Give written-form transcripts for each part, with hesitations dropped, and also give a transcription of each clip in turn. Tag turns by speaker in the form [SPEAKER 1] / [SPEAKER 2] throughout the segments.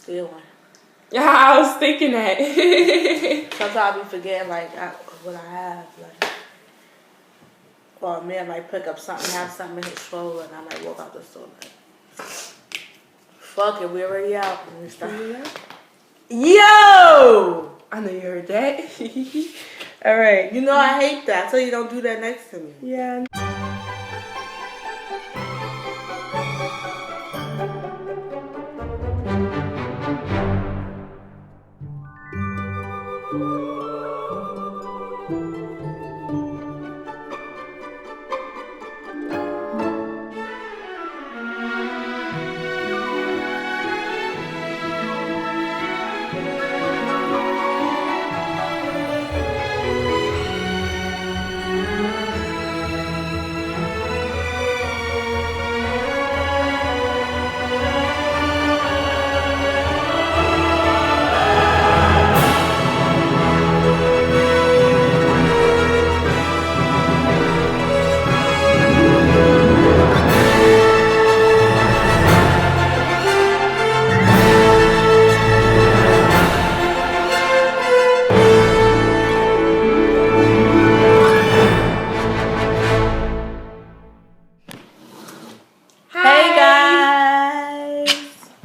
[SPEAKER 1] stealing.
[SPEAKER 2] Yeah, I was thinking that.
[SPEAKER 1] Sometimes I be forgetting like what I have. Like, or a man might pick up something, have something in his stroller, and I might walk out the store like, fuck it, we already out. And we start. Yo!
[SPEAKER 2] I know you heard that. All right.
[SPEAKER 1] You know I hate that, so you don't do that next to me.
[SPEAKER 2] Yeah.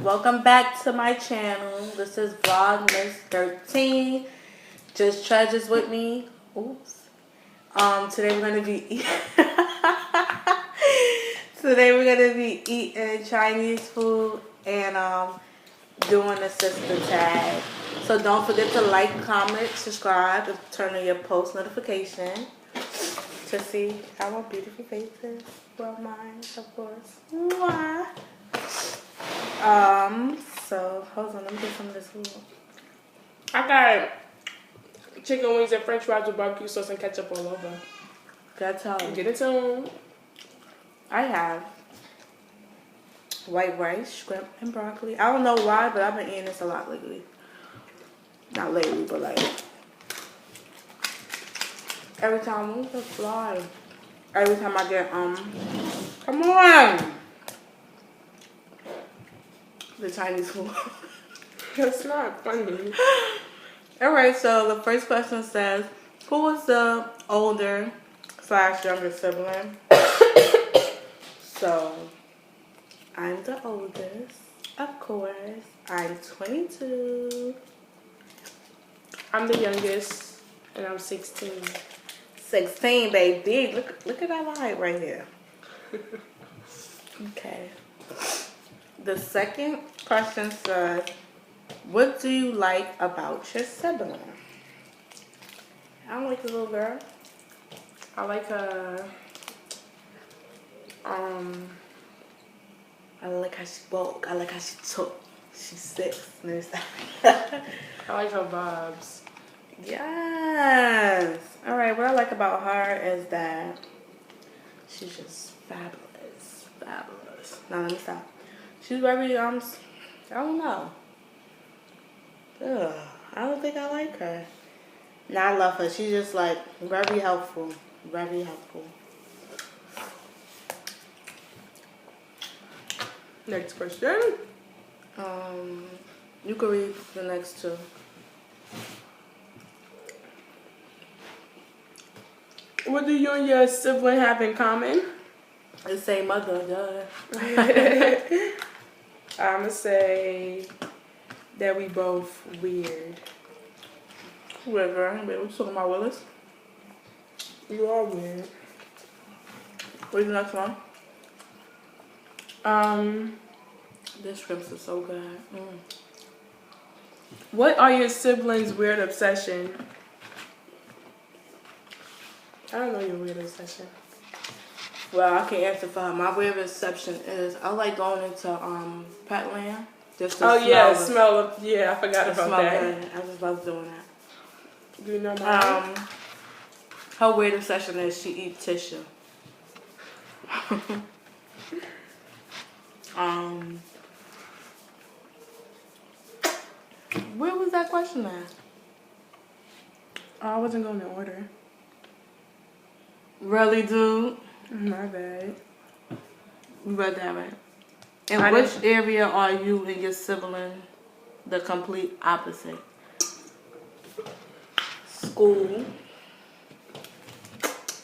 [SPEAKER 1] Welcome back to my channel. This is Vlogmas 13. Just treasures with me. Oops. Today we're gonna be eating Chinese food and doing a sister tag. So don't forget to like, comment, subscribe, and turn on your post notification to see our beautiful faces. Well, mine, of course. Mwah. So hold on, let me get some of this food.
[SPEAKER 2] I got chicken wings and french fries with barbecue sauce and ketchup all over.
[SPEAKER 1] That's how.
[SPEAKER 2] Get it to.
[SPEAKER 1] I have white rice, shrimp, and broccoli. I don't know why, but I've been eating this a lot lately. Not lately, but like every time we just fly. Every time I get come on. The Chinese food.
[SPEAKER 2] That's not funny.
[SPEAKER 1] Alright, so the first question says, who was the older / younger sibling? So, I'm the oldest, of course. I'm 22.
[SPEAKER 2] I'm the youngest, and I'm 16.
[SPEAKER 1] 16, baby. Look at that height right here. Okay. The second question says, what do you like about your sibling? I don't like the little girl.
[SPEAKER 2] I like her.
[SPEAKER 1] I like how she walk. I like how she talk. She's 6.
[SPEAKER 2] I like her vibes.
[SPEAKER 1] Yes. All right. What I like about her is that she's just fabulous. Fabulous. Now let me stop. She's very I don't know. Ugh, I don't think I like her. Nah, I love her. She's just like very helpful. Very helpful.
[SPEAKER 2] Next question.
[SPEAKER 1] You can read the next two.
[SPEAKER 2] What do you and your sibling have in common?
[SPEAKER 1] The same mother, duh.
[SPEAKER 2] I'ma say that we both weird.
[SPEAKER 1] Weird, girl. Wait, what you talking about, Willis?
[SPEAKER 2] You are weird.
[SPEAKER 1] What's the next one? This shrimps is so good.
[SPEAKER 2] What are your siblings' weird obsession? I don't know your weird obsession.
[SPEAKER 1] Well, I can answer for her. My weird obsession is I like going into Petland. Just to
[SPEAKER 2] smell of, I forgot about that.
[SPEAKER 1] Good. I just love doing that.
[SPEAKER 2] Do you know mine?
[SPEAKER 1] Her weird obsession is she eats tissue. Where was that question at?
[SPEAKER 2] Oh, I wasn't going in order.
[SPEAKER 1] Really, dude?
[SPEAKER 2] My bad.
[SPEAKER 1] You read that right. In which area are you and your sibling the complete opposite. School.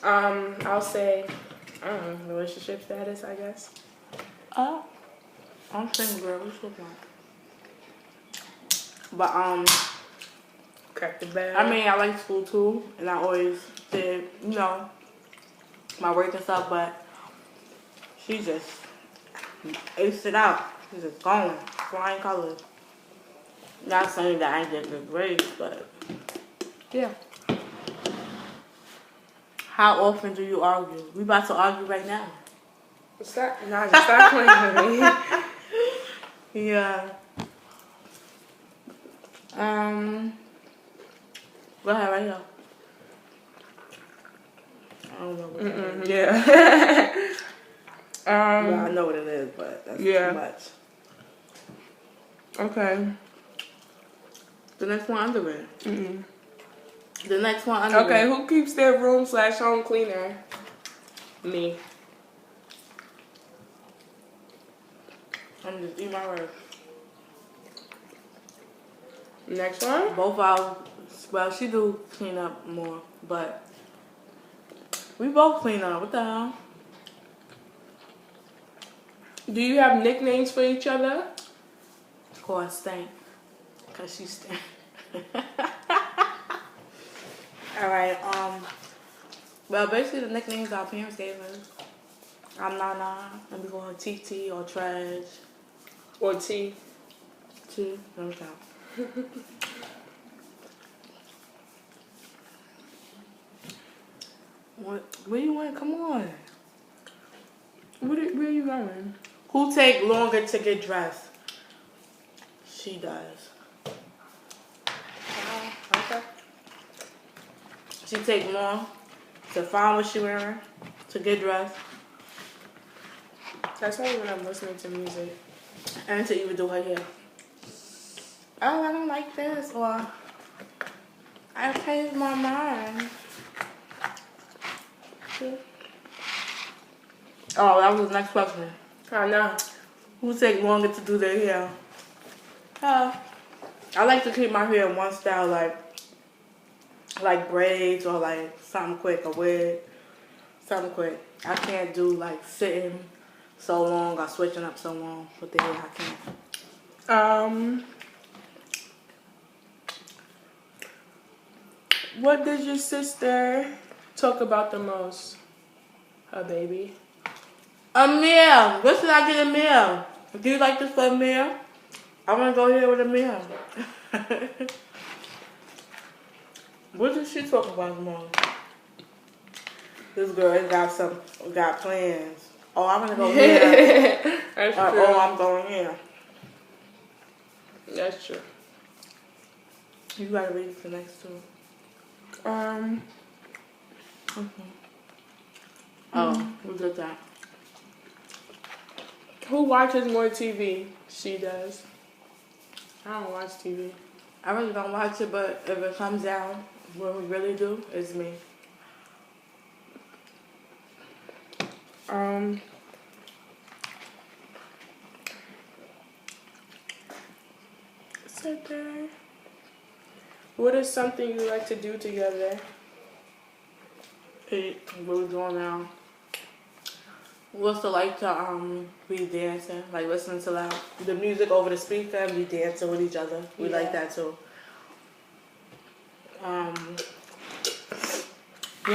[SPEAKER 2] I'll say, I don't know, relationship status, I guess.
[SPEAKER 1] I'm single, girl. What's your point? But
[SPEAKER 2] Crack the bag.
[SPEAKER 1] I mean, I like school too, and I always did, you know, my work and stuff. But she just aced it out. She's just going, flying colors. Not saying that I ain't get good grades, but yeah. How often do you argue? We about to argue right now.
[SPEAKER 2] Stop playing with me.
[SPEAKER 1] Yeah. Go ahead, right here. I don't know what it is.
[SPEAKER 2] Yeah.
[SPEAKER 1] Well, I know what it is, but that's too much.
[SPEAKER 2] Okay.
[SPEAKER 1] The next one under it. The next one under it.
[SPEAKER 2] Okay, who keeps their room/home cleaner? Me.
[SPEAKER 1] I'm just eating my words.
[SPEAKER 2] Next one?
[SPEAKER 1] Both our, well, she do clean up more, but we both clean up. What the hell?
[SPEAKER 2] Do you have nicknames for each other?
[SPEAKER 1] Of course, Stank. Because she stank. Alright, well, basically the nicknames our parents gave us. I'm Nana, and we call her TT or Trash.
[SPEAKER 2] Or T?
[SPEAKER 1] T, no doubt. What? Where you went? Come on.
[SPEAKER 2] Where are you going?
[SPEAKER 1] Who take longer to get dressed? She does. Okay. She take long to find what she wearing, to get dressed,
[SPEAKER 2] That's only when I'm listening to music.
[SPEAKER 1] and to even do her hair. Oh, I don't like this, or I changed my mind. Oh, that was the next question.
[SPEAKER 2] I know.
[SPEAKER 1] Who take longer to do their hair? I like to keep my hair in one style, like braids or like something quick, a wig, something quick. I can't do like sitting so long or switching up so long with the hair. I can't.
[SPEAKER 2] What did your sister talk about the most? Her baby.
[SPEAKER 1] Amir, what should I get Amir? Do you like this for Amir? I want to go here with Amir. What did she talk about more? This girl got plans. Oh, I'm gonna go here.
[SPEAKER 2] That's true.
[SPEAKER 1] Oh, I'm going here.
[SPEAKER 2] That's true.
[SPEAKER 1] You gotta read the next two. Oh, we did that.
[SPEAKER 2] Who watches more TV? She does. I don't watch TV.
[SPEAKER 1] I really don't watch it, but if it comes down, what we really do is me.
[SPEAKER 2] Sit there. What is something you like to do together?
[SPEAKER 1] Eat. What we doing now? We also like to be dancing, like listening to the music over the speaker and be dancing with each other. We like that too. Where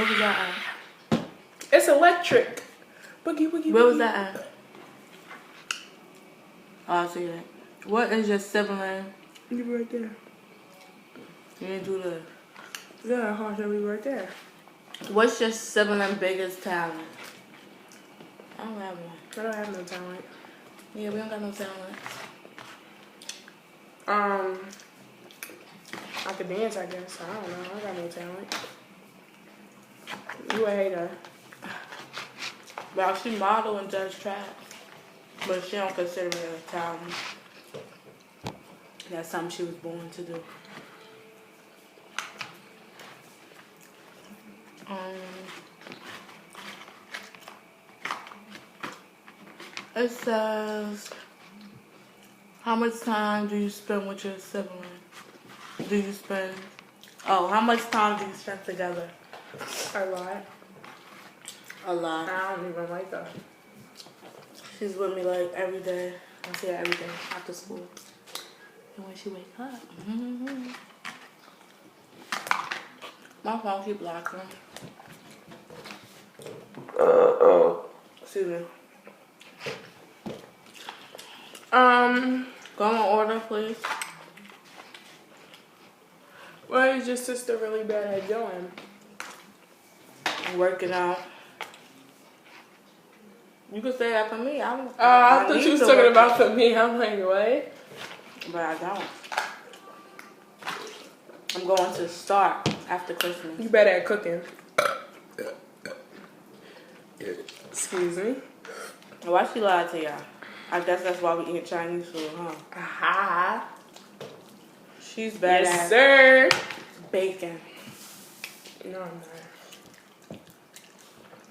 [SPEAKER 1] was that at?
[SPEAKER 2] It's electric. Boogie, boogie,
[SPEAKER 1] Where was
[SPEAKER 2] boogie.
[SPEAKER 1] that at? Oh, I see that. What is your sibling?
[SPEAKER 2] You right there.
[SPEAKER 1] You didn't do this.
[SPEAKER 2] Yeah, I thought we right there.
[SPEAKER 1] What's your sibling biggest talent? I don't have one.
[SPEAKER 2] I don't have no talent.
[SPEAKER 1] Yeah, we don't got no talent.
[SPEAKER 2] I could dance, I guess. I don't know. I got no talent. You a hater.
[SPEAKER 1] Well, she model and does track, but she don't consider it a talent. That's something she was born to do. It says, How much time do you spend with your sibling? How much time do you spend together?
[SPEAKER 2] A lot.
[SPEAKER 1] A lot.
[SPEAKER 2] I don't even like that.
[SPEAKER 1] She's with me like every day. I see her every day after school. And when she wake up. My phone keep blocking. Excuse me. Go on order, please.
[SPEAKER 2] What is your sister really bad at doing?
[SPEAKER 1] Working out. You can say that for me.
[SPEAKER 2] I thought you was talking about for me. I'm like, what?
[SPEAKER 1] But I don't. I'm going to start after Christmas.
[SPEAKER 2] You better at cooking. Excuse me.
[SPEAKER 1] Why she lied to y'all? I guess that's why we eat Chinese food, huh?
[SPEAKER 2] Aha.
[SPEAKER 1] She's bad
[SPEAKER 2] yes,
[SPEAKER 1] at
[SPEAKER 2] sir.
[SPEAKER 1] bacon.
[SPEAKER 2] No,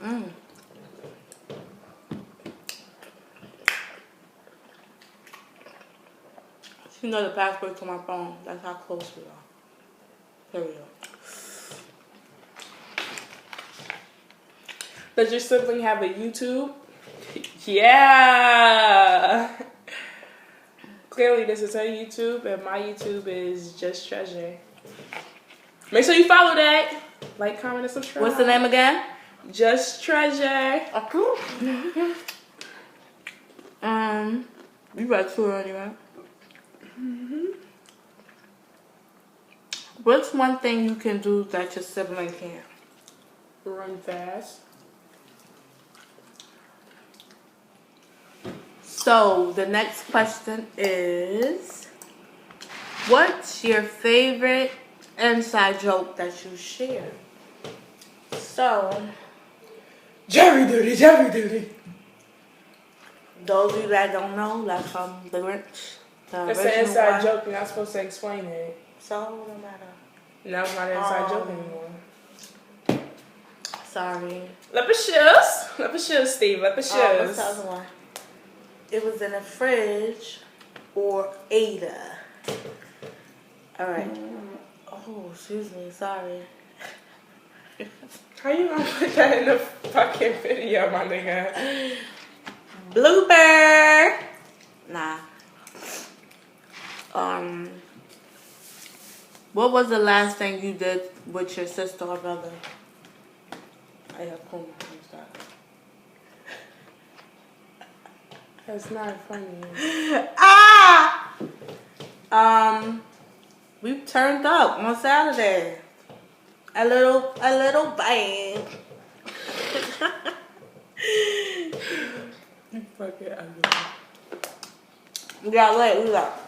[SPEAKER 2] I'm not.
[SPEAKER 1] She knows the password to my phone. That's how close we are. Period.
[SPEAKER 2] Does your sibling have a YouTube? Yeah. Clearly, this is her YouTube, and my YouTube is Just Treasure. Make sure you follow that. Like, comment, and subscribe.
[SPEAKER 1] What's the name again?
[SPEAKER 2] Just Treasure.
[SPEAKER 1] You read two already, right? What's one thing you can do that your sibling can't?
[SPEAKER 2] Run fast.
[SPEAKER 1] So, the next question is, what's your favorite inside joke that you share? So,
[SPEAKER 2] Jerry duty.
[SPEAKER 1] Those of you that don't know, that's from The Grinch.
[SPEAKER 2] It's an inside joke. You're not supposed to explain it.
[SPEAKER 1] So, no matter.
[SPEAKER 2] Now it's not an inside joke anymore.
[SPEAKER 1] Sorry.
[SPEAKER 2] Let the shoes, Steve. Let the shoes.
[SPEAKER 1] What's the other one? It was in a fridge or Ada. Alright. Oh, excuse me. Sorry.
[SPEAKER 2] How you gonna put that in the fucking video, my nigga?
[SPEAKER 1] Blooper! Nah. What was the last thing you did with your sister or brother? I have cool.
[SPEAKER 2] That's not funny.
[SPEAKER 1] We turned up on Saturday. A little bang.
[SPEAKER 2] You fucking ugly.
[SPEAKER 1] We got late. We got.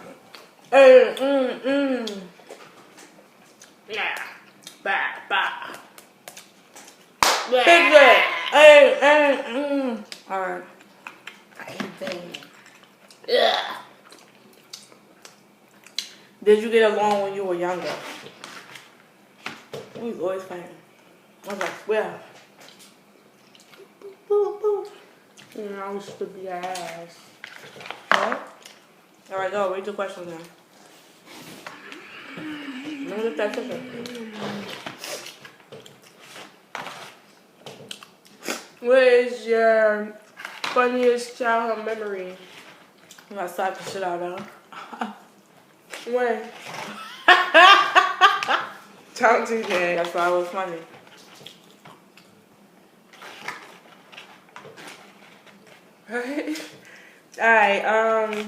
[SPEAKER 2] Yeah. Bah.
[SPEAKER 1] Alright.
[SPEAKER 2] Yeah.
[SPEAKER 1] Did you get along when you were younger? We was always fighting. I was like, well. Boo.
[SPEAKER 2] I used to be ass.
[SPEAKER 1] What? Alright, go. Read the questions now. Let me get that chicken.
[SPEAKER 2] What is your funniest childhood memory?
[SPEAKER 1] I'm gonna slap the shit out of her.
[SPEAKER 2] When? Don't do that.
[SPEAKER 1] That's why it was funny.
[SPEAKER 2] Alright,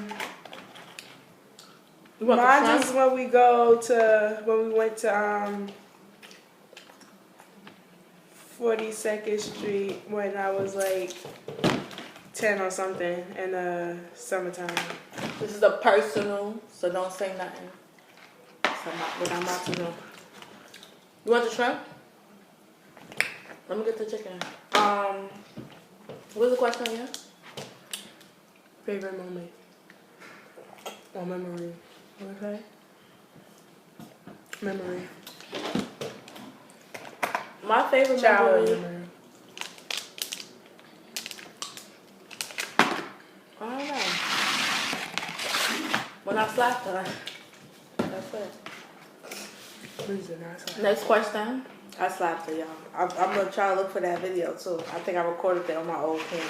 [SPEAKER 2] mine is when we went to 42nd Street when I was like 10 or something in the summertime.
[SPEAKER 1] This is a personal, so don't say nothing. That's what I'm about to do. You want the shrimp? Let me get the chicken. What's the question again?
[SPEAKER 2] Favorite moment or memory? Okay. Memory.
[SPEAKER 1] My favorite
[SPEAKER 2] Childhood
[SPEAKER 1] memory. I don't know. When I slapped her. That's it.
[SPEAKER 2] Please do not slap.
[SPEAKER 1] Next question. I slapped her, y'all. I'm gonna try to look for that video too. I think I recorded that on my old camera.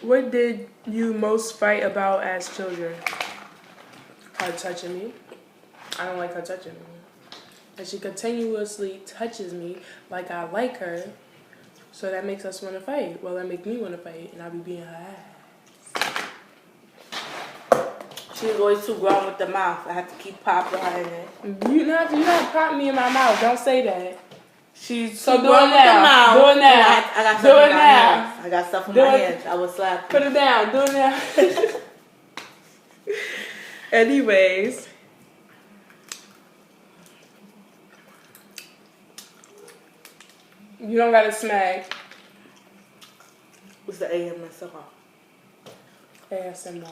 [SPEAKER 2] What did you most fight about as children? Her touching me. I don't like her touching me. And she continuously touches me like I like her. So that makes us want to fight. Well, that makes me want to fight, and I'll be beating her ass.
[SPEAKER 1] She's always too grown with the mouth. I have to keep popping her in it.
[SPEAKER 2] You don't pop me in my mouth. Don't say that.
[SPEAKER 1] She's
[SPEAKER 2] So
[SPEAKER 1] too
[SPEAKER 2] do
[SPEAKER 1] grown
[SPEAKER 2] it
[SPEAKER 1] with the
[SPEAKER 2] now.
[SPEAKER 1] mouth.
[SPEAKER 2] Do it now.
[SPEAKER 1] I got
[SPEAKER 2] Do
[SPEAKER 1] stuff
[SPEAKER 2] it
[SPEAKER 1] in my
[SPEAKER 2] now.
[SPEAKER 1] hands. I got stuff in
[SPEAKER 2] Do
[SPEAKER 1] my
[SPEAKER 2] it.
[SPEAKER 1] hands. I would slap you.
[SPEAKER 2] Put it down. Do it now. Anyways. You don't gotta smack.
[SPEAKER 1] What's the AMSR?
[SPEAKER 2] ASMR.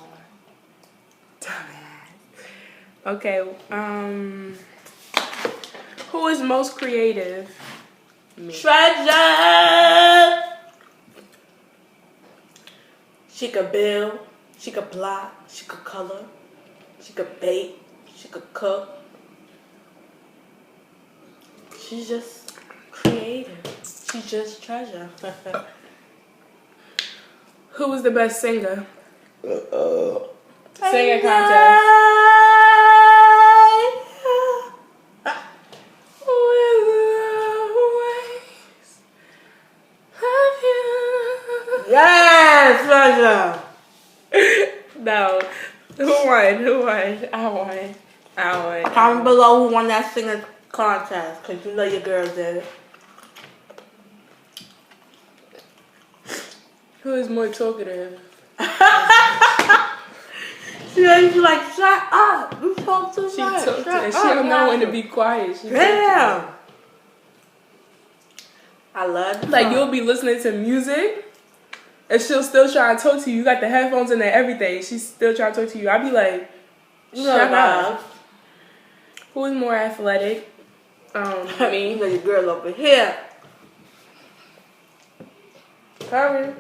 [SPEAKER 2] Dumbass. Okay, who is most creative? Me.
[SPEAKER 1] Treasure! She could build, she could block, she could color, she could bake, she could cook. She's just creative. She's just treasure.
[SPEAKER 2] Who is the best singer?
[SPEAKER 1] Singing
[SPEAKER 2] contest.
[SPEAKER 1] Yes, treasure.
[SPEAKER 2] No. Who won? Who won? I won.
[SPEAKER 1] Comment below who won that singing contest, because you know your girl did.
[SPEAKER 2] Who is more talkative?
[SPEAKER 1] She like, shut up. You talk too
[SPEAKER 2] She
[SPEAKER 1] much.
[SPEAKER 2] talks
[SPEAKER 1] Shut
[SPEAKER 2] and she
[SPEAKER 1] up.
[SPEAKER 2] don't know when to be quiet. She
[SPEAKER 1] Damn. I love the
[SPEAKER 2] like
[SPEAKER 1] song.
[SPEAKER 2] you'll be listening to music and she'll still try to talk to you. You got the headphones in there, everything. She's still trying to talk to you. I'll be like, shut up. Who is more athletic? Me.
[SPEAKER 1] You know your girl over here.
[SPEAKER 2] Curry.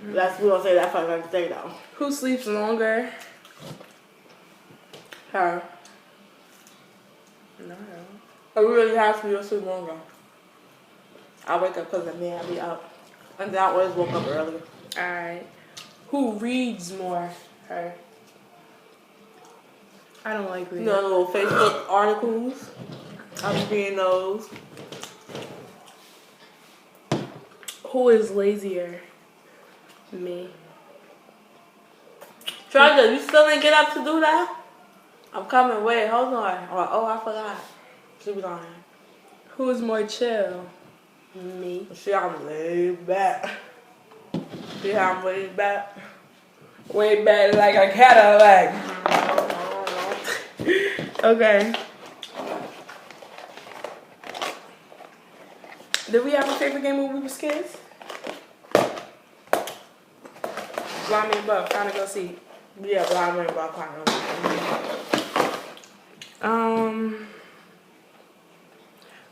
[SPEAKER 1] We don't say that for another thing though.
[SPEAKER 2] Who sleeps longer?
[SPEAKER 1] Her.
[SPEAKER 2] No.
[SPEAKER 1] I really have to go sleep longer. I wake up because of me. I be up. And then I always woke up early.
[SPEAKER 2] Alright. Who reads more? Her. I don't like
[SPEAKER 1] You
[SPEAKER 2] reading.
[SPEAKER 1] know, little Facebook articles. I be reading those.
[SPEAKER 2] Who is lazier? Me.
[SPEAKER 1] Treasure, you still didn't get up to do that? I'm coming. Wait, hold on. Oh, I forgot. She was on.
[SPEAKER 2] Who is more chill? Me.
[SPEAKER 1] See, I'm laid back. See how I'm laid back?
[SPEAKER 2] Way back like a Cadillac. Okay. Did we have a favorite game when we was kids? Blind Me and Buff, trying to go see.
[SPEAKER 1] Yeah, but I'm in about kind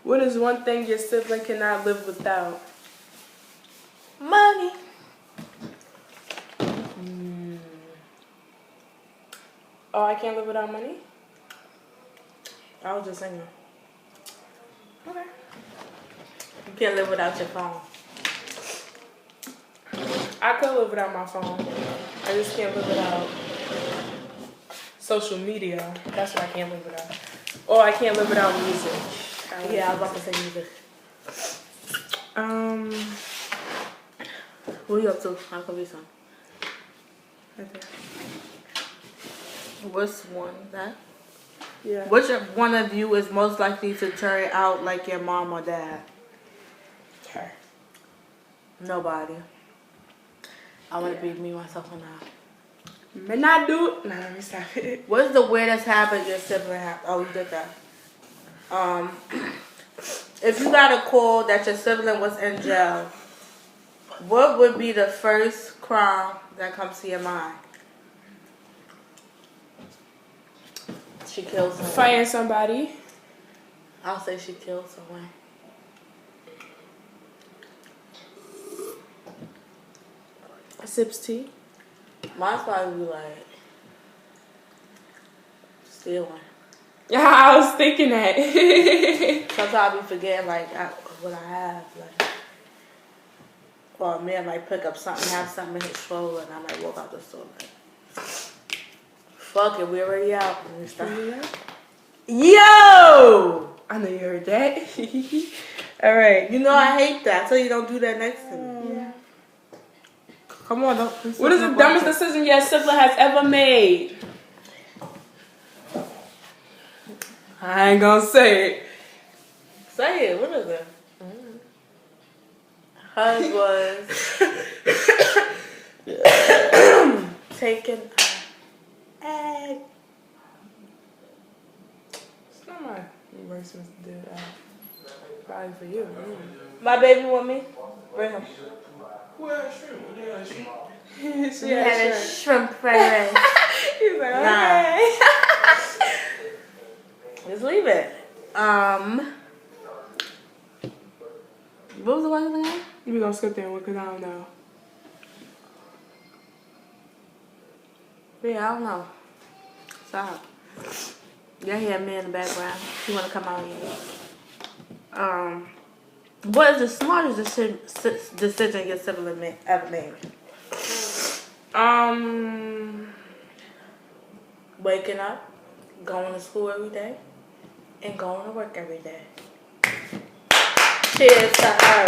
[SPEAKER 2] What is one thing your sibling cannot live without?
[SPEAKER 1] money.
[SPEAKER 2] Oh, I can't live without money?
[SPEAKER 1] I was just saying.
[SPEAKER 2] Okay.
[SPEAKER 1] You can't live without your phone.
[SPEAKER 2] I could live without my phone. I just can't live without social media. That's what I can't live without. Or I can't live without music.
[SPEAKER 1] Yeah, I was about to say music. What are you up to? I'll come be some.
[SPEAKER 2] Right there.
[SPEAKER 1] What's one that?
[SPEAKER 2] Yeah.
[SPEAKER 1] Which one of you is most likely to turn out like your mom or dad?
[SPEAKER 2] Her.
[SPEAKER 1] Nobody. I want to be me, myself, and I.
[SPEAKER 2] May not do it. Nah, let me stop it.
[SPEAKER 1] What's the weirdest habit your sibling has? Oh, you did that. If you got a call that your sibling was in jail, what would be the first crime that comes to your mind? She killed someone.
[SPEAKER 2] Fighting somebody.
[SPEAKER 1] I'll say she killed someone.
[SPEAKER 2] Sips tea.
[SPEAKER 1] Mine's probably like Still one.
[SPEAKER 2] Yeah, I was thinking that.
[SPEAKER 1] Sometimes I be forgetting like what I have. Like, or a man might pick up something, have something in his stroller, and I might walk out the store like, fuck it, we already out. And stuff. Yo!
[SPEAKER 2] I know you heard that. All right.
[SPEAKER 1] You know I hate that, so you don't do that next to me. Yeah. Come on, don't.
[SPEAKER 2] What is the dumbest decision your sibling has ever made? I ain't gonna say it.
[SPEAKER 1] Say it. What is it? Hers was taking an egg.
[SPEAKER 2] It's not my worst to do that. Probably for you.
[SPEAKER 1] My baby with me. Bring him.
[SPEAKER 2] Who had shrimp? What they had shrimp?
[SPEAKER 1] She had a shrimp fried rice.
[SPEAKER 2] He's like, okay.
[SPEAKER 1] Just leave it. What was the one again?
[SPEAKER 2] We gonna skip that one because I don't know.
[SPEAKER 1] Yeah, I don't know. Stop. Yeah, he had me in the background. You want to come out here? What is the smartest decision your sibling ever made? Waking up, going to school every day, and going to work every day. Cheers to her.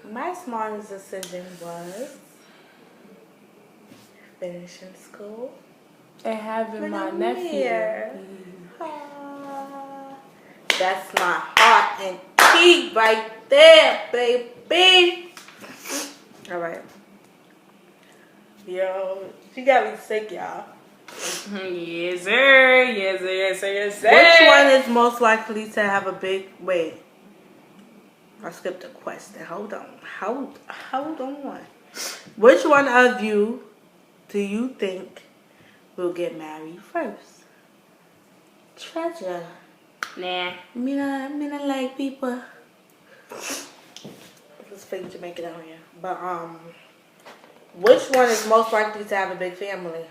[SPEAKER 1] My smartest decision was finishing school
[SPEAKER 2] and having my
[SPEAKER 1] I'm
[SPEAKER 2] nephew.
[SPEAKER 1] here. That's my heart and key right there, baby. All right. Yo, she got me sick, y'all.
[SPEAKER 2] Yes, sir. Yes, sir. Yes, sir. Yes, sir.
[SPEAKER 1] Which one is most likely to have a big... Wait. I skipped a question. Hold on. Hold on. Which one of you do you think will get married first? Treasure.
[SPEAKER 2] Nah.
[SPEAKER 1] Me not like people. Let's fake Jamaican out here. But which one is most likely to have a big family?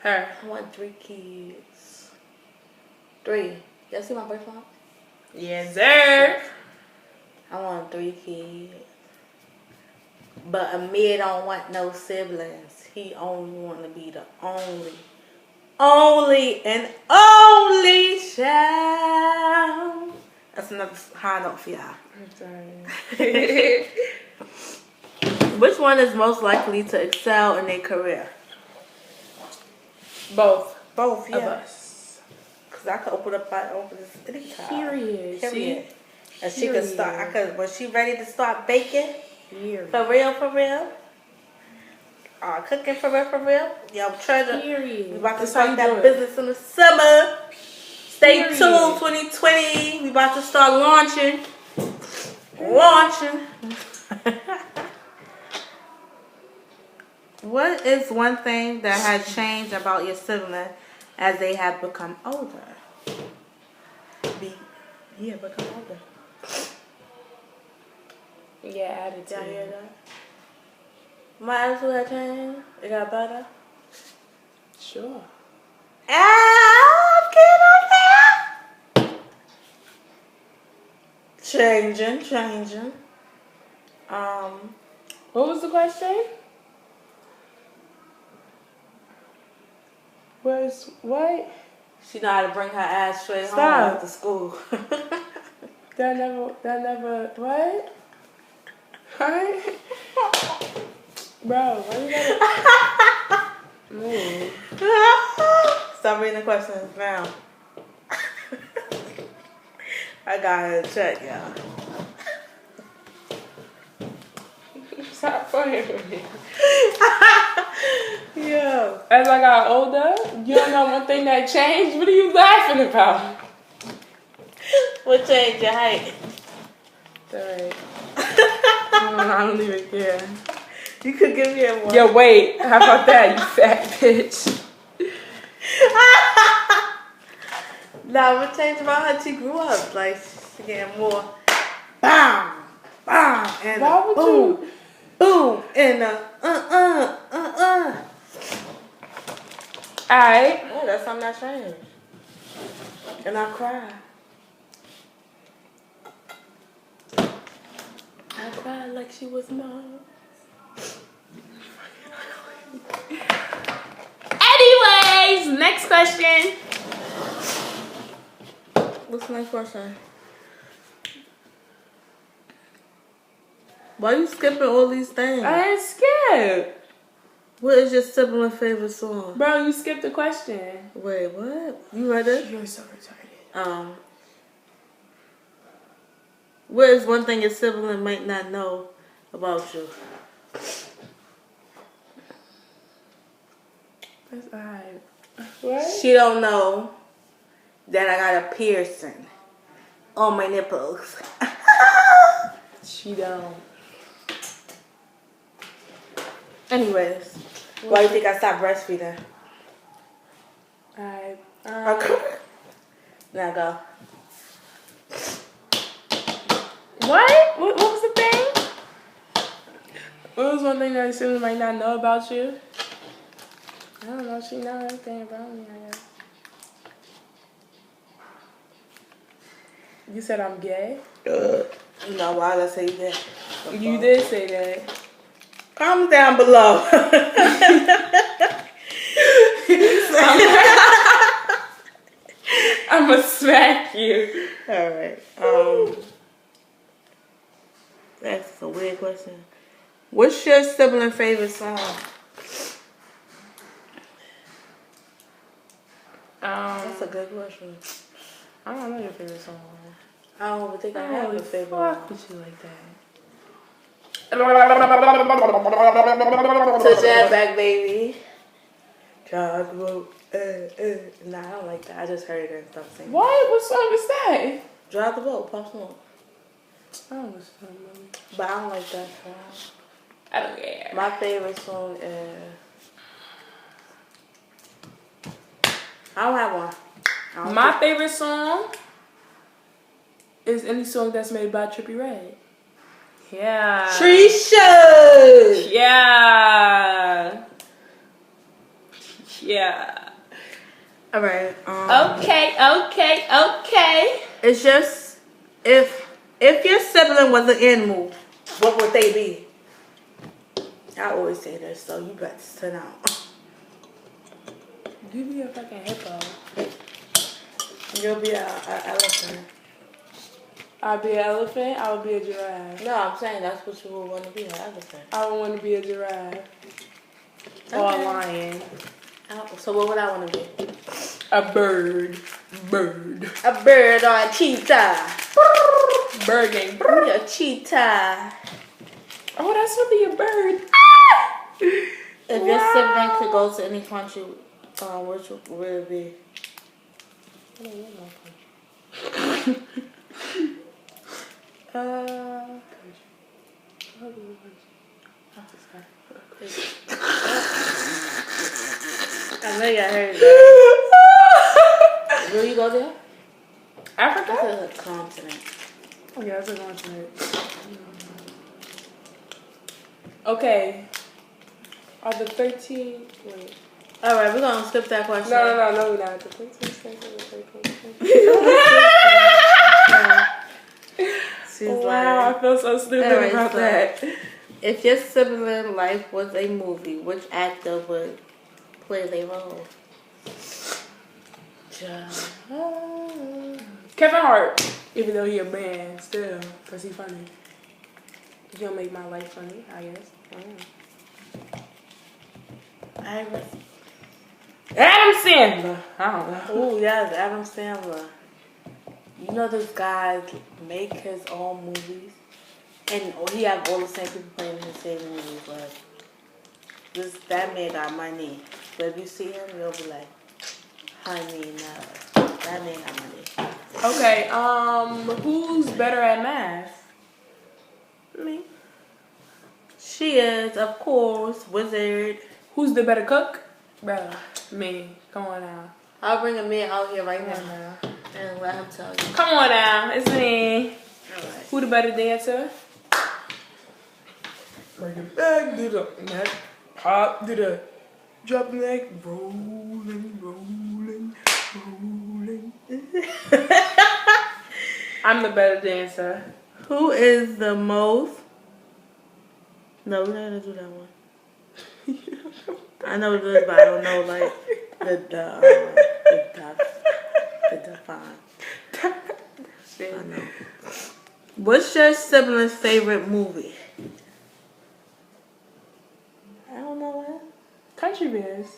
[SPEAKER 2] Her.
[SPEAKER 1] I want 3 kids. 3. Y'all see my boyfriend?
[SPEAKER 2] Yes, sir.
[SPEAKER 1] I want 3 kids. But Amir'e don't want no siblings. He only want to be the only and only child. That's another high note for y'all.
[SPEAKER 2] I'm sorry.
[SPEAKER 1] Which one is most likely to excel in their career?
[SPEAKER 2] Both.
[SPEAKER 1] Both, yeah.
[SPEAKER 2] Of us.
[SPEAKER 1] Cause I could open this anytime.
[SPEAKER 2] Period.
[SPEAKER 1] See? And she
[SPEAKER 2] Period.
[SPEAKER 1] could start. When she ready to start baking.
[SPEAKER 2] Period.
[SPEAKER 1] For real. Cooking for real. Yo, Treasure.
[SPEAKER 2] Period.
[SPEAKER 1] We about to
[SPEAKER 2] That's
[SPEAKER 1] start
[SPEAKER 2] how you
[SPEAKER 1] that
[SPEAKER 2] do it.
[SPEAKER 1] business in the summer. Stay
[SPEAKER 2] Period.
[SPEAKER 1] tuned, 2020. We about to start launching. What is one thing that has changed about your sibling as they have become older? Become older.
[SPEAKER 2] Yeah, attitude.
[SPEAKER 1] Y'all hear that? My attitude had changed. It got better.
[SPEAKER 2] Sure.
[SPEAKER 1] I'm getting up there. Changing.
[SPEAKER 2] What was the question? What?
[SPEAKER 1] She know how to bring her ass straight home
[SPEAKER 2] Stop.
[SPEAKER 1] after school.
[SPEAKER 2] That never, what? What? Bro, why you gotta move?
[SPEAKER 1] Stop reading the questions now. I got her in check, y'all.
[SPEAKER 2] Stop playing with me.
[SPEAKER 1] Yo.
[SPEAKER 2] As I got older, you don't know one thing that changed? What are you laughing about?
[SPEAKER 1] What changed your height?
[SPEAKER 2] Alright. I don't even care.
[SPEAKER 1] You could give me a one.
[SPEAKER 2] Yo, wait. How about that, you fat bitch?
[SPEAKER 1] Nah, what changed about her? She grew up. Like, she getting more bam, and
[SPEAKER 2] Why would
[SPEAKER 1] boom,
[SPEAKER 2] you?
[SPEAKER 1] boom, and
[SPEAKER 2] Alright.
[SPEAKER 1] Oh, that's something that changed. And I cried. I cried like she was mine.
[SPEAKER 2] Anyways, next question.
[SPEAKER 1] What's the next question? Why you skipping all these things?
[SPEAKER 2] I ain't scared.
[SPEAKER 1] What is your sibling favorite song?
[SPEAKER 2] Bro, you skipped the question.
[SPEAKER 1] Wait, what? You read it?
[SPEAKER 2] You're so retarded.
[SPEAKER 1] What is one thing your sibling might not know about you?
[SPEAKER 2] That's alright. What?
[SPEAKER 1] She don't know that I got a piercing on my nipples.
[SPEAKER 2] She don't.
[SPEAKER 1] Anyways, why do you think I stopped breastfeeding?
[SPEAKER 2] Alright.
[SPEAKER 1] Now go.
[SPEAKER 2] What? What was the thing? What was one thing that your sibling might not know about you? I don't know. She knows everything about me, I guess. You said I'm gay?
[SPEAKER 1] No, why did I say that?
[SPEAKER 2] You did say that.
[SPEAKER 1] Comment down below.
[SPEAKER 2] I'm gonna smack you.
[SPEAKER 1] Alright. That's a weird question. What's your sibling favorite song? That's a good question.
[SPEAKER 2] I don't know your favorite song.
[SPEAKER 1] I don't think I have a favorite
[SPEAKER 2] Fuck
[SPEAKER 1] one.
[SPEAKER 2] with you like that.
[SPEAKER 1] Touch that back, baby. Nah, I don't like that. I just heard it and stuff singing.
[SPEAKER 2] What? What song is that?
[SPEAKER 1] Drive the boat, Pop Smoke.
[SPEAKER 2] I don't listen to that movie.
[SPEAKER 1] But I don't like that song.
[SPEAKER 2] I don't care.
[SPEAKER 1] My favorite song is... I don't have one.
[SPEAKER 2] My favorite song is any song that's made by Trippie Redd. Yeah.
[SPEAKER 1] Trisha!
[SPEAKER 2] Yeah. Yeah.
[SPEAKER 1] Alright.
[SPEAKER 2] Okay.
[SPEAKER 1] It's just... If your sibling was an animal, what would they be? I always say this, so you better sit down.
[SPEAKER 2] You be a fucking hippo.
[SPEAKER 1] You'll be an elephant.
[SPEAKER 2] I'll be an elephant. I would be a giraffe.
[SPEAKER 1] No, I'm saying that's what you would want to be, an elephant.
[SPEAKER 2] I would want to be a giraffe. Or a lion.
[SPEAKER 1] So what would I want to be?
[SPEAKER 2] A bird.
[SPEAKER 1] A bird or a cheetah.
[SPEAKER 2] Bird gang.
[SPEAKER 1] Be a cheetah.
[SPEAKER 2] Oh, that's really a bird.
[SPEAKER 1] If your sibling could go to any country, which would it be?
[SPEAKER 2] I don't know my country.
[SPEAKER 1] I know y'all heard that. Will you go there?
[SPEAKER 2] Africa?
[SPEAKER 1] That's a continent.
[SPEAKER 2] Yeah, that's a continent. Okay. Are the 13... Wait.
[SPEAKER 1] Alright, we're going to skip that question.
[SPEAKER 2] No, we're not. The 13 states of the 13. Wow, I feel so stupid about that.
[SPEAKER 1] If your sibling life was a movie, which actor would play their role?
[SPEAKER 2] Kevin Hart. Even though he a man, still. Because he funny. He's going to make my life funny, I guess. Adam Sandler. I don't know.
[SPEAKER 1] Oh, yes, Adam Sandler. You know this guy make his own movies? And he have all the same people playing in his same movies. Like, that man got money. But if you see him, you'll be like, honey, no. That man got money.
[SPEAKER 2] Okay, who's better at math?
[SPEAKER 1] Me. She is, of course, wizard.
[SPEAKER 2] Who's the better cook? Bro, me. Come on now.
[SPEAKER 1] I'll bring a man out here right now and let him tell you.
[SPEAKER 2] Come on now, it's me.
[SPEAKER 1] Alright.
[SPEAKER 2] Who the better dancer? Bring it back, do the neck, pop, do the Drop the leg, rolling, rolling, rolling. I'm the better dancer.
[SPEAKER 1] Who is the most? No, we're not gonna do that one. I know it is, but I don't know like the define. I know. What's your sibling's favorite movie? I don't know that.
[SPEAKER 2] Country Bears.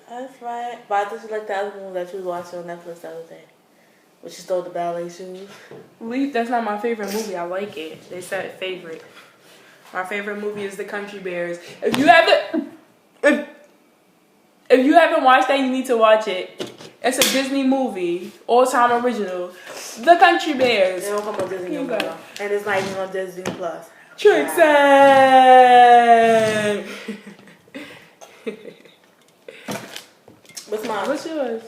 [SPEAKER 1] That's right. But I just like the other movie that you was watching on Netflix the other day. When she stole the ballet shoes.
[SPEAKER 2] That's not my favorite movie. I like it. They said favorite. My favorite movie is The Country Bears. If you haven't watched that, you need to watch it. It's a Disney movie, all-time original. The Country Bears.
[SPEAKER 1] It don't come on Disney anymore. And it's not even on Disney Plus.
[SPEAKER 2] Trixie.
[SPEAKER 1] What's mine?
[SPEAKER 2] What's yours?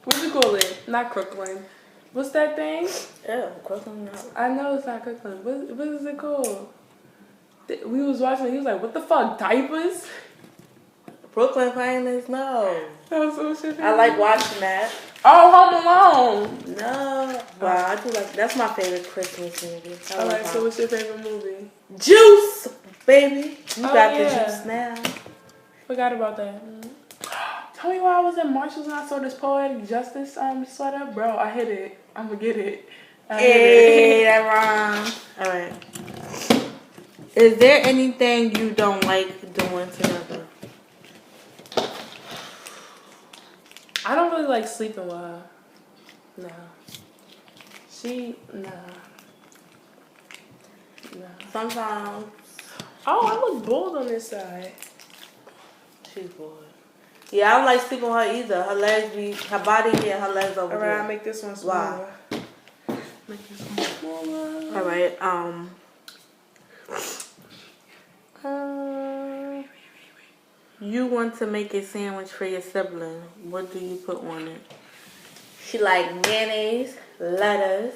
[SPEAKER 2] What do you call it? Not Crooklyn. What's that thing?
[SPEAKER 1] Yeah, Crooklyn.
[SPEAKER 2] I know it's not Crooklyn. What is it called? We was watching it. He was like, "What the fuck, diapers?"
[SPEAKER 1] Brooklyn Finest. No.
[SPEAKER 2] That was so shit.
[SPEAKER 1] I like watching that.
[SPEAKER 2] Oh, Home Alone.
[SPEAKER 1] No. Wow, I do like. That's my favorite Christmas movie.
[SPEAKER 2] I like. So, what's your favorite movie?
[SPEAKER 1] Juice, baby. You got the
[SPEAKER 2] yeah.
[SPEAKER 1] juice now.
[SPEAKER 2] Forgot about that. Tell me why I was in Marshalls and I saw this Poetic Justice sweater, bro. I hit it. I'm gonna get it.
[SPEAKER 1] Hey, that rhymes. All right. Is there anything you don't like doing together?
[SPEAKER 2] I don't really like sleeping with her. No. Nah.
[SPEAKER 1] Sometimes.
[SPEAKER 2] Oh, I look bold on this side.
[SPEAKER 1] She's bored. Yeah, I don't like sleeping with her either. Her legs be, her body here, her legs over
[SPEAKER 2] Alright,
[SPEAKER 1] here.
[SPEAKER 2] I'll make this one smaller.
[SPEAKER 1] Wow.
[SPEAKER 2] Make this one smaller.
[SPEAKER 1] Alright, you want to make a sandwich for your sibling. What do you put on it? She like mayonnaise, lettuce.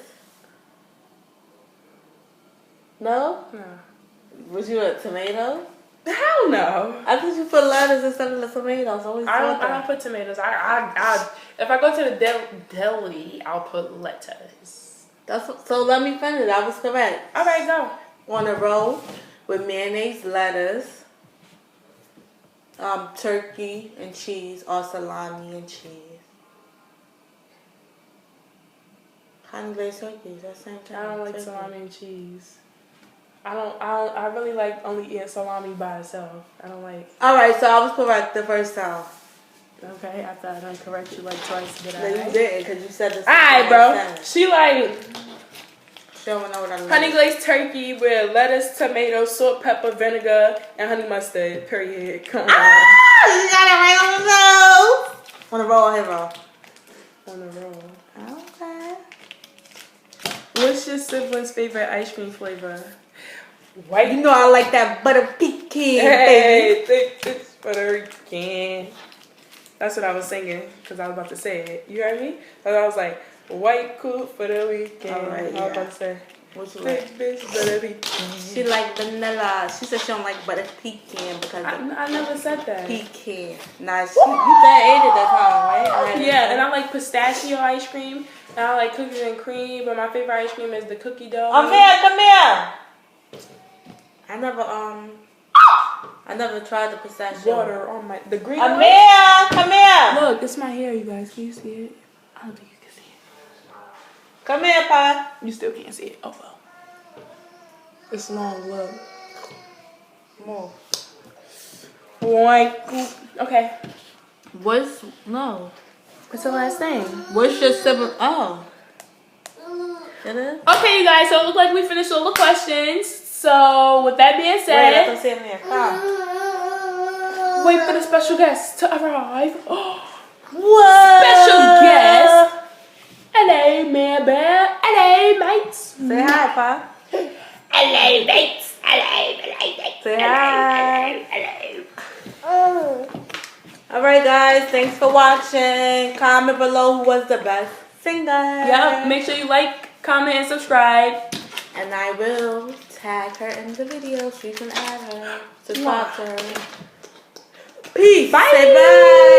[SPEAKER 1] No?
[SPEAKER 2] No.
[SPEAKER 1] Was you a tomato?
[SPEAKER 2] Hell no.
[SPEAKER 1] I thought you put lettuce instead of the tomatoes.
[SPEAKER 2] I don't put tomatoes. I if I go to the deli, I'll put lettuce.
[SPEAKER 1] So let me finish. That was correct.
[SPEAKER 2] Alright, go.
[SPEAKER 1] On a roll with mayonnaise, lettuce, turkey and cheese, or salami and cheese. Honey glazed turkey, is that the same thing?
[SPEAKER 2] I don't like salami and cheese. I really like only eating salami by itself. I don't like.
[SPEAKER 1] Alright, so I was correct the first time.
[SPEAKER 2] Okay, I thought I'd correct you like twice, but
[SPEAKER 1] No, you didn't, because you said this.
[SPEAKER 2] Alright, bro. She like.
[SPEAKER 1] She don't know what I mean.
[SPEAKER 2] Honey glazed turkey with lettuce, tomato, salt, pepper, vinegar, and honey mustard. Period. Come on.
[SPEAKER 1] Ah, you got it right on the roll. On the roll,
[SPEAKER 2] On the roll.
[SPEAKER 1] Okay.
[SPEAKER 2] What's your sibling's favorite ice cream flavor?
[SPEAKER 1] White. You know I like that butter pecan,
[SPEAKER 2] hey,
[SPEAKER 1] baby.
[SPEAKER 2] thick, thick butter pecan. That's what I was singing because I was about to say it. You heard me? So I was like, white cool for the weekend.
[SPEAKER 1] All right,
[SPEAKER 2] I was about to say,
[SPEAKER 1] what you
[SPEAKER 2] thick
[SPEAKER 1] like?
[SPEAKER 2] bitch butter pecan.
[SPEAKER 1] She like vanilla. She said she don't like butter pecan because
[SPEAKER 2] I never said that.
[SPEAKER 1] pecan. Nah, you said ate it that time, right?
[SPEAKER 2] Yeah, and I like pistachio ice cream. And I like cookies and cream, but my favorite ice cream is the cookie dough.
[SPEAKER 1] Amir, come here. I never tried the pistachio.
[SPEAKER 2] Water on the green.
[SPEAKER 1] Amir, come here.
[SPEAKER 2] Look, it's my hair, you guys. Can you see it? I don't think you can see it.
[SPEAKER 1] Come here, Pa.
[SPEAKER 2] You still can't see it. Oh well. It's long. Look.
[SPEAKER 1] More.
[SPEAKER 2] White. Okay.
[SPEAKER 1] What's
[SPEAKER 2] the last thing?
[SPEAKER 1] What's your sibling? Oh. It is?
[SPEAKER 2] Okay, you guys. So it looks like we finished all the questions. So with that being said,
[SPEAKER 1] Wait, let them see Amir.
[SPEAKER 2] wait for the special guest to arrive.
[SPEAKER 1] What?
[SPEAKER 2] Special guest. Hello, man, bear. Hello, mates.
[SPEAKER 1] Say hi, Pa.
[SPEAKER 2] Hello, mates. Hello, mates.
[SPEAKER 1] Say hi.
[SPEAKER 2] Hello.
[SPEAKER 1] Alright, guys. Thanks for watching. Comment below who was the best singer.
[SPEAKER 2] Yep. Make sure you like, comment, and subscribe.
[SPEAKER 1] And I will tag her in the video so you can add her. Subscribe to her.
[SPEAKER 2] Peace.
[SPEAKER 1] Bye. Say bye.